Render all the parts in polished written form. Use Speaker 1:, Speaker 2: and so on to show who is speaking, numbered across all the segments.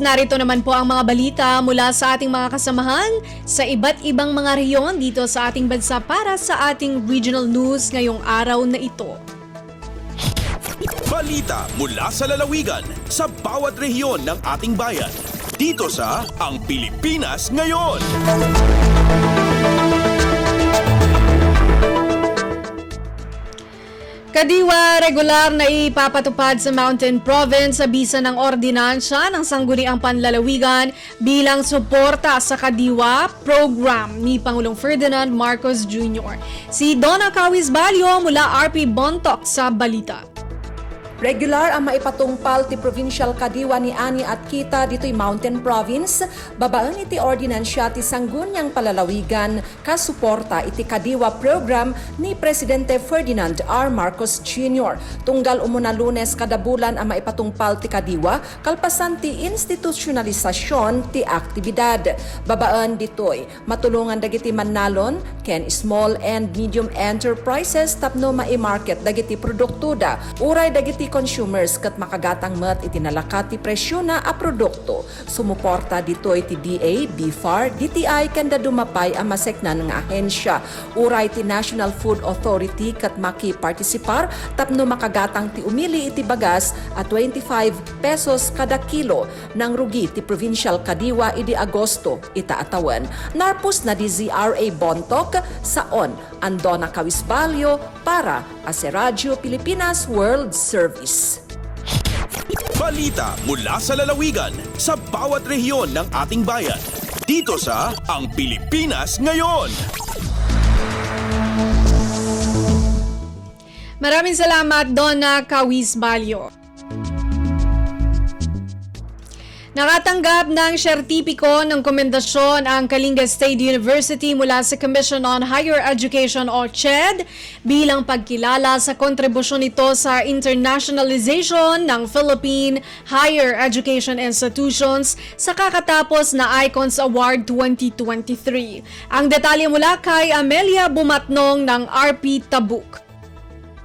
Speaker 1: Narito naman po ang mga balita mula sa ating mga kasamahan sa iba't ibang mga rehiyon dito sa ating bansa para sa ating regional news ngayong araw na ito.
Speaker 2: Balita mula sa lalawigan sa bawat rehiyon ng ating bayan. Dito sa Ang Pilipinas Ngayon.
Speaker 1: Kadiwa, regular na ipapatupad sa Mountain Province sa bisa ng ordinansya ng Sangguniang Panlalawigan bilang suporta sa Kadiwa program ni Pangulong Ferdinand Marcos Jr. Si Donna Cawisbalio mula RP Bontoc sa balita.
Speaker 3: Regular ang maipatungpal ti Provincial Kadiwa ni Ani at Kita dito'y Mountain Province, babaan iti ordinansya ti Sangguniang Palalawigan kasuporta iti Kadiwa program ni Presidente Ferdinand R. Marcos Jr. Tunggal umuna Lunes kada bulan ang maipatungpal ti Kadiwa kalpasan ti institusyonalisasyon ti aktibidad. Babaan dito'y matulungan dagiti mannalon ken small and medium enterprises tapno mai-market dagiti produktuda, uray dagiti consumers kat makagatang met itinalakat ti presyo na a produkto. Sumuporta dito iti DA, BFAR, DTI kanda dumapay ang maseknan nga ahensya. Uray ti National Food Authority kat maki-partisipar tapno makagatang ti umili iti bagas at 25 pesos kada kilo ng rugi ti Provincial Kadiwa idi Agosto itaatawan. Narpus na di ZRA Bontoc saon ang Donna Cawisbalio para sa Radyo Pilipinas World Service.
Speaker 2: Balita mula sa lalawigan sa bawat rehiyon ng ating bayan. Dito sa Ang Pilipinas Ngayon.
Speaker 1: Maraming salamat, Donna Cawisbalio. Nakatanggap ng sertipiko ng komendasyon ang Kalinga State University mula sa Commission on Higher Education o CHED bilang pagkilala sa kontribusyon nito sa internationalization ng Philippine Higher Education Institutions sa kakatapos na Icons Award 2023. Ang detalye mula kay Amelia Bumatnong ng RP Tabuk.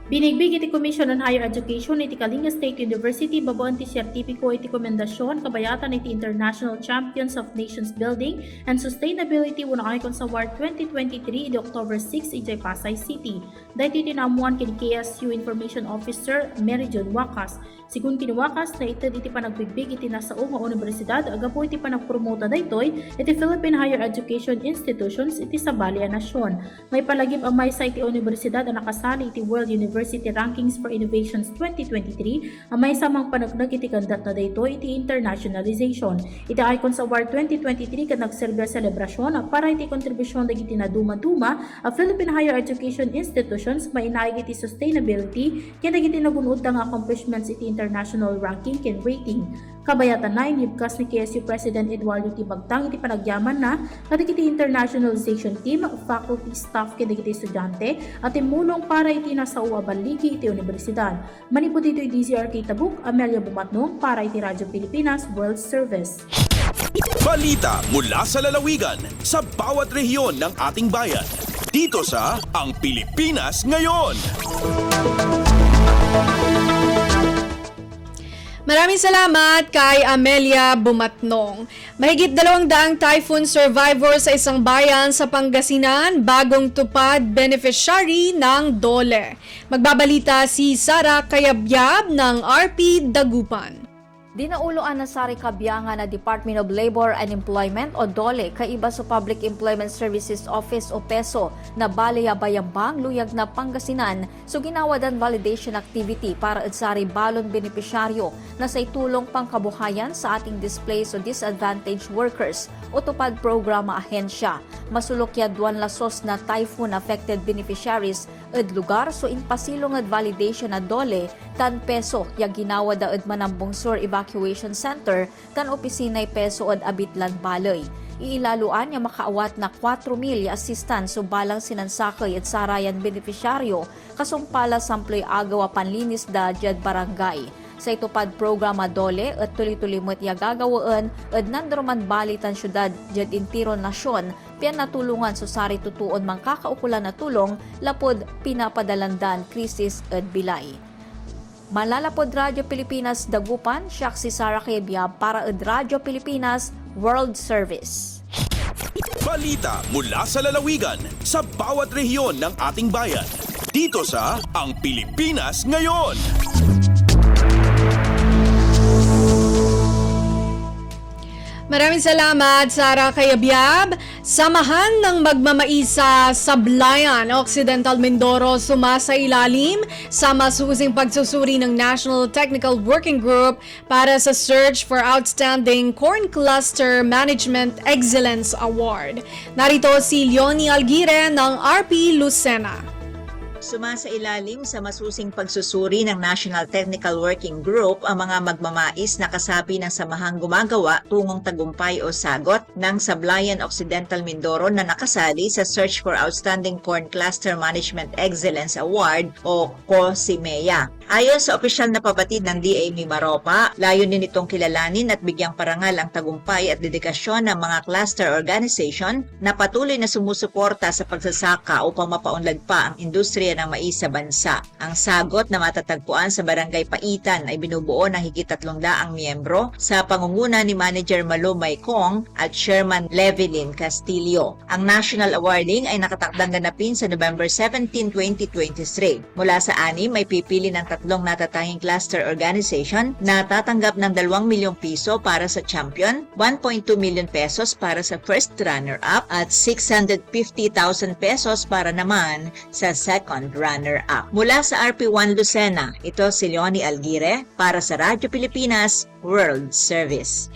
Speaker 4: Binigbig iti Commission on Higher Education iti Kalinga State University babaan ti sertipiko iti komendasyon kabayatan iti International Champions of Nations Building and Sustainability una Icons Award 2023 iti October 6 iti Pasay City. Dahiti tinamuan kini KSU Information Officer Mary John Wacas. Sigun kiniwakas na iti panagbigbig iti nasao nga universidad agapo iti panagpromota daytoy iti Philippine Higher Education Institutions iti sabali a nasyon. May palagip ang maysa iti universidad ang nakasali iti World University Rankings for Innovations 2023 ang may samang panagnag iti kandat na dayto iti internationalization. Iti Icons Award 2023 kad nagserbe selebrasyon para iti kontribusyon dagiti naduma-duma a Philippine Higher Education Institutions mainaig iti sustainability ken dagiti nagunod nga accomplishments iti international ranking ken rating. Kabayatan na inibkas ni KSU President Eduardo T. Bagtang iti panagyaman na kadagiti internationalization team, faculty staff ken dagiti estudyante at imulong para iti nasao baligi iti universidad. Manipod dito iti DZRK Tabuk, Amelia Bumatnong para iti Radyo Pilipinas World Service.
Speaker 2: Balita mula sa lalawigan sa bawat rehiyon ng ating bayan. Dito sa Ang Pilipinas Ngayon.
Speaker 1: Maraming salamat kay Amelia Bumatnong. Mahigit 200 typhoon survivor sa isang bayan sa Pangasinan, bagong tupad beneficiary ng DOLE. Magbabalita si Sara Kayabyab ng RP Dagupan.
Speaker 5: Dinauloan na Sari Kabyanga na Department of Labor and Employment o DOLE kaiba sa Public Employment Services Office o PESO na Balaya Bayambang, Luyag na Pangasinan so ginawadan validation activity para at sari balon benepisyaryo na sa itulong pangkabuhayan sa ating displaced o disadvantaged workers o tupad programa ahensya. Masulok yadwan lasos na typhoon affected beneficiaries ed lugar so inpasilong ed validation na DOLE tan PESO ya ginawa da ed Manambong Sur Evacuation Center kan opisinay PESO ed Abitlan Balay. Iilaluan nga makaawat na 4,000 assistance so balang sinansakay at sarayan beneficiaryo kasumpala samploy agaw a panlinis da jad barangay. Sa itupad programa DOLE at tuloy-tuloy mo't gagawaan at nandroman balitan syudad jad intiro nasyon piyan natulungan so sari tutuon mang kakaukulan na tulong lapod pinapadalandan krisis at bilay. Malalapod Radyo Pilipinas Dagupan, siya si Sara Quebiab para ed Radyo Pilipinas World Service.
Speaker 2: Balita mula sa lalawigan sa bawat rehiyon ng ating bayan. Dito sa Ang Pilipinas Ngayon.
Speaker 1: Maraming salamat, Sara Cayabyab. Samahan ng magmamaisa sa Sablayan, Occidental Mindoro sumasailalim sa masusing pagsusuri ng National Technical Working Group para sa Search for Outstanding Corn Cluster Management Excellence Award. Narito si Leonie Alguire ng RP Lucena.
Speaker 6: Sumasailalim sa masusing pagsusuri ng National Technical Working Group ang mga magmamais na kasapi ng samahang gumagawa tungong tagumpay o sagot ng Sablayan Occidental Mindoro na nakasali sa Search for Outstanding Corn Cluster Management Excellence Award o COSIMEA. Ayon sa opisyal na pabatid ng DA Mimaropa, layunin nitong kilalanin at bigyang parangal ang tagumpay at dedikasyon ng mga cluster organization na patuloy na sumusuporta sa pagsasaka upang mapaunlad pa ang industriya ng mais sa bansa. Ang sagot na matatagpuan sa Barangay Paitan ay binubuo ng higit 300 miyembro sa pangunguna ni Manager Malo Maykong at Chairman Levelyn Castillo. Ang national awarding ay nakatakdang ganapin sa November 17, 2023. Mula sa 6 may pipili ng 3 natatanging cluster organization na tatanggap ng 2 milyong piso para sa champion, 1.2 million pesos para sa first runner-up at 650,000 pesos para naman sa second runner-up. Mula sa RP1 Lucena, ito si Leonie Alguire para sa Radyo Pilipinas World Service.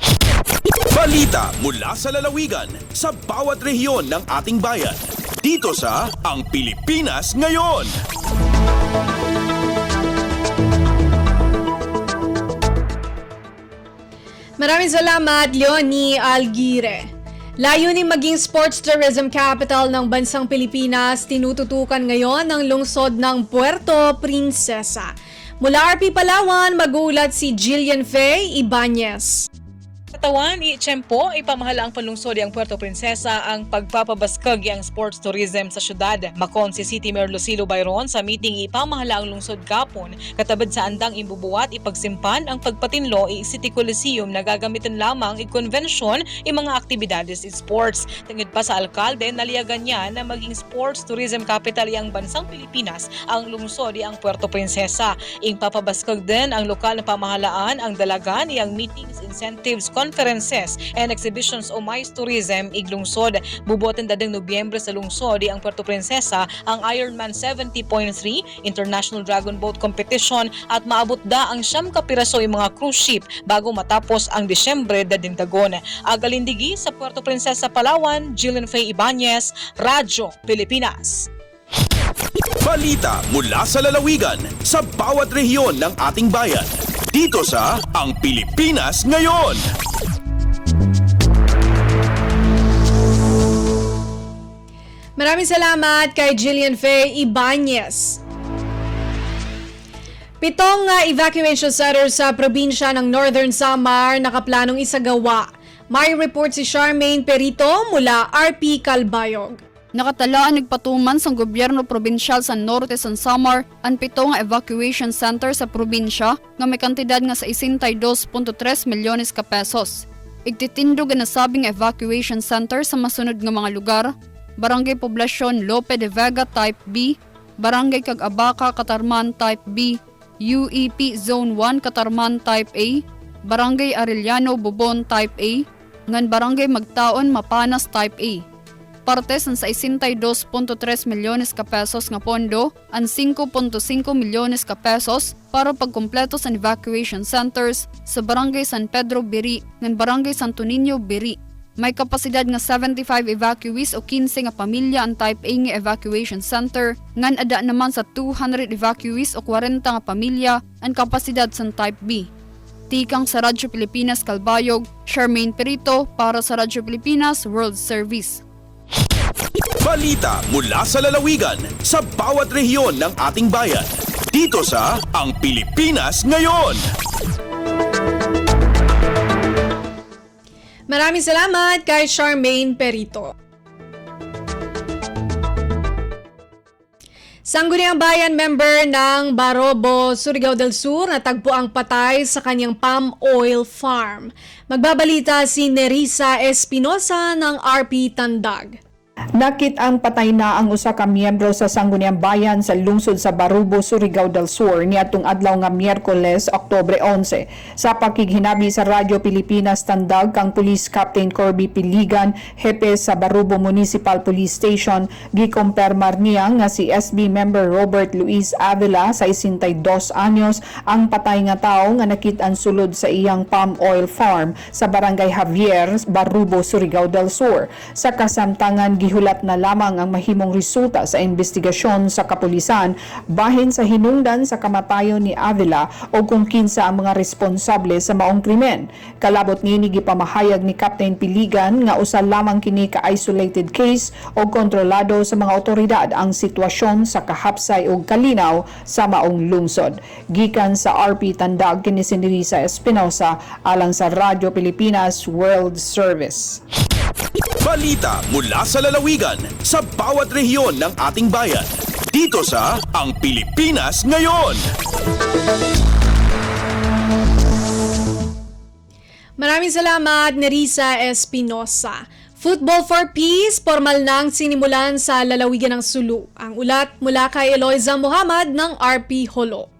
Speaker 2: Balita mula sa lalawigan sa bawat rehiyon ng ating bayan. Dito sa Ang Pilipinas Ngayon.
Speaker 1: Maraming salamat, Leonie Alguire. Layunin maging sports tourism capital ng bansang Pilipinas, tinututukan ngayon ng lungsod ng Puerto Princesa. Mula RP Palawan, mag-uulat si Jillian Faye Ibanez.
Speaker 7: Katawan, i-tiyempo, ipamahala ang panlungsod ang Puerto Princesa ang pagpapabaskag ang sports tourism sa syudad. Makon si City Mayor Lucilo Bayron sa meeting ipamahala ang lungsod kapon, katabad sa andang imbubuhat ipagsimpan ang pagpatinlo City Coliseum na gagamitin lamang i-convention mga aktibidades in sports. Tungod pa sa alkalde, naliyagan niya na maging sports tourism capital ang bansang Pilipinas ang lungsod ang Puerto Princesa. Ing papabaskag din ang lokal na pamahalaan ang dalagan iyang meetings, incentives, conferences and exhibitions o mais tourism iglungsod. Buboten dadang Nobyembre sa lungsod ang Puerto Princesa ang Ironman 70.3 International Dragon Boat Competition at maabot da ang 9 kapiraso yung mga cruise ship bago matapos ang Disyembre dading tagon. Agalindigi sa Puerto Princesa, Palawan, Jillian Faye Ibanez, Radyo Pilipinas.
Speaker 2: Balita mula sa lalawigan sa bawat rehiyon ng ating bayan. Dito sa Ang Pilipinas Ngayon.
Speaker 1: Maraming salamat kay Jillian Faye Ibanez. 7 evacuation centers sa probinsya ng Northern Samar nakaplanong isagawa. May report si Charmaine Perito mula RP Calbayog.
Speaker 8: Nakatalaan nagpatuman sa gobyerno probinsyal sa Norte San Samar ang 7 evacuation center sa probinsya nga may kantidad nga sa 62.3 milyones ka pesos. Igtitindog ang nasabing evacuation center sa masunod nga mga lugar: Barangay Poblasyon Lope de Vega Type B, Barangay Cag-Abaca Katarman Type B, UEP Zone 1 Katarman Type A, Barangay Arellano Bubon Type A, ngan Barangay Magtaon Mapanas Type A. Parte sa 62.3 milyones ka pesos nga pondo, ang 5.5 milyones ka pesos para pagkumpleto sa evacuation centers sa Barangay San Pedro Biri ng Barangay Santo Niño Biri. May kapasidad nga 75 evacuees o 15 nga pamilya ang Type A nga evacuation center, ngan ada naman sa 200 evacuees o 40 nga pamilya ang kapasidad sa Type B. Tikang sa Radyo Pilipinas Calbayog, Charmaine Perito para sa Radyo Pilipinas World Service.
Speaker 2: Balita mula sa lalawigan sa bawat rehiyon ng ating bayan. Dito sa Ang Pilipinas Ngayon.
Speaker 1: Maraming salamat kay Charmaine Perito. Sangguniang Bayan member ng Barobo, Surigao del Sur natagpo ang patay sa kanyang palm oil farm. Magbabalita si Nerissa Espinosa ng RP Tandag.
Speaker 9: Nakit ang patay na ang usa ka miyembro sa Sangguniang Bayan sa lungsod sa Barubo, Surigao del Sur niadtong adlaw nga Miyerkules, Oktubre 11. Sa pakighinabi sa Radyo Pilipinas Tandag kang Police Captain Corby Piligan, hepe sa Barubo Municipal Police Station, gikumpirmar niya nga si SB member Robert Luis Avila sa 62 anyos ang patay nga tawo nga nakit-an sulod sa iyang palm oil farm sa Barangay Javier, Barubo, Surigao del Sur. Sa kasamtangan gihulat na lamang ang mahimong resulta sa investigasyon sa kapulisan bahin sa hinungdan sa kamatayon ni Avila o kung kinsa ang mga responsable sa maong krimen. Kalabot niini gipamahayag ni Captain Piligan nga usa lamang kini ka isolated case o kontrolado sa mga otoridad ang sitwasyon sa kahapsay ug kalinaw sa maong lungsod. Gikan sa RP Tandag kini si Nerissa Espinosa alang sa Radyo Pilipinas World Service.
Speaker 2: Balita mula sa lalawigan sa bawat rehiyon ng ating bayan. Dito sa Ang Pilipinas Ngayon.
Speaker 1: Maraming salamat, Nerissa Espinosa. Football for Peace, formal nang sinimulan sa lalawigan ng Sulu. Ang ulat mula kay Eloisa Muhammad ng RP Holo.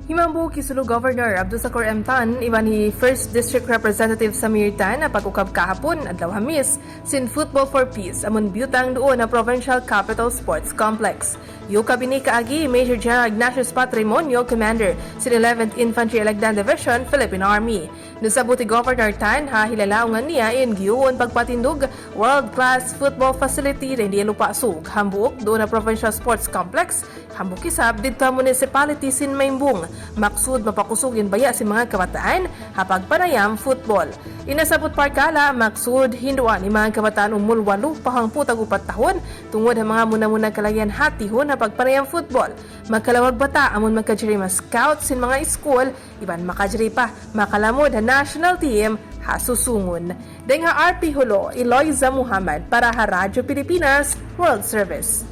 Speaker 10: Himambu Kisulu Governor Abdul Sakur M. Tan, iba ni 1st District Representative Samir Tan na pag-ukab kahapon adlaw Hamis sin Football for Peace amon biyutang doon na Provincial Capital Sports Complex. Yuka bini kaagi Major General Ignatius Patrimonio, Commander sin 11th Infantry Elegdan Division, Philippine Army. Nusabuti Governor Tan ha hilalaungan niya in giyon pagpatindog world-class football facility rin di lupasug hambuk doon na Provincial Sports Complex hambuk isab dito municipality sin Maymbung. Maksud mapakusugin baya si mga kabataan hapag panayam football. Inasabot parkala maksud hinduan ni mga kabataan umulwalo pahang putag 4 tahon tungod ang mga muna-muna kalayan hatihon hapag panayam football. Magkalawag bata amon magkajiri mga scout sin mga school iban makajiri pa makalamod ang national team hasusungon. Denga RP Hulo, Eloisa Muhammad para sa Radyo Pilipinas World Service.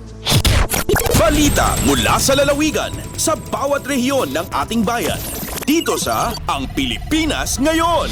Speaker 2: Balita mula sa lalawigan sa bawat rehiyon ng ating bayan. Dito sa Ang Pilipinas Ngayon.